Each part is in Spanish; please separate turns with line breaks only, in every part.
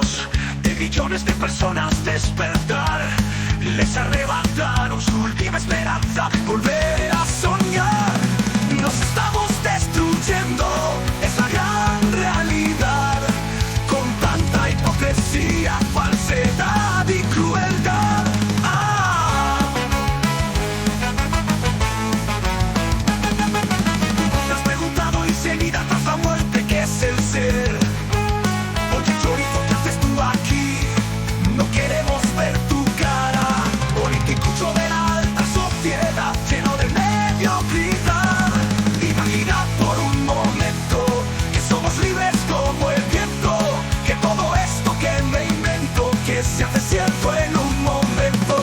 sueños de millones de personas despertar. Les arrebataron su última esperanza, volver a soñar. Nos estamos destruyendo, es la gran realidad. Con tanta hipocresía, falsedad y crueldad. Te has preguntado enseguida tras la muerte qué es el ser. Oye chorizo, ¿qué haces tú aquí? No queremos ver tu cara. Politicucho de la alta sociedad, lleno de mediocridad. Imagina por un momento que somos libres como el viento, que todo esto que me invento, que se hace cierto en un momento.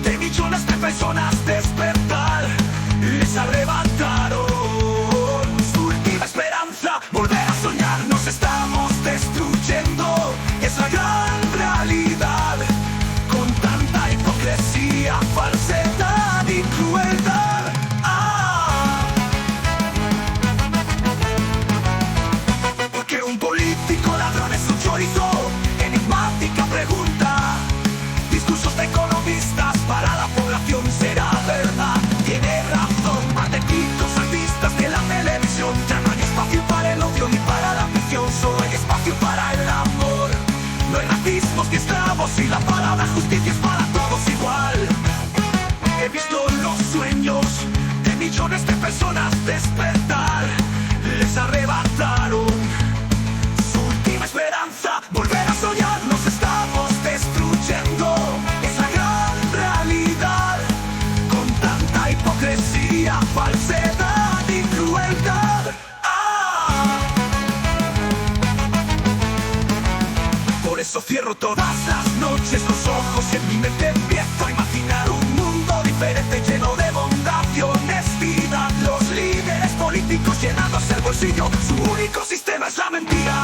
De millones de personas despertar, les arrebataron su última esperanza, volver a soñar. Nos estamos destruyendo, es la gran realidad. Con tanta hipocresía, falsedad y crueldad. Porque un político ladrón es un chorizo, enigmática pregunta. Discursos de economistas para la población será verdad. Tiene razón, patéticos artistas de la televisión. Ya no hay espacio para el odio ni para la ambición, solo hay espacio para el amor. No hay racismos ni esclavos y la palabra justicia es para todos igual. He visto los sueños de millones de personas despertar, les arrebataron su última esperanza, volver a soñar. Nos estamos destruyendo, es la gran realidad. Con tanta hipocresía, falsedad y crueldad. Por eso cierro todas las noches los ojos y en mi mente empiezo a imaginar un mundo diferente, lleno de bondad y honestidad. Los líderes políticos llenándose el bolsillo, su único sistema es la mentira.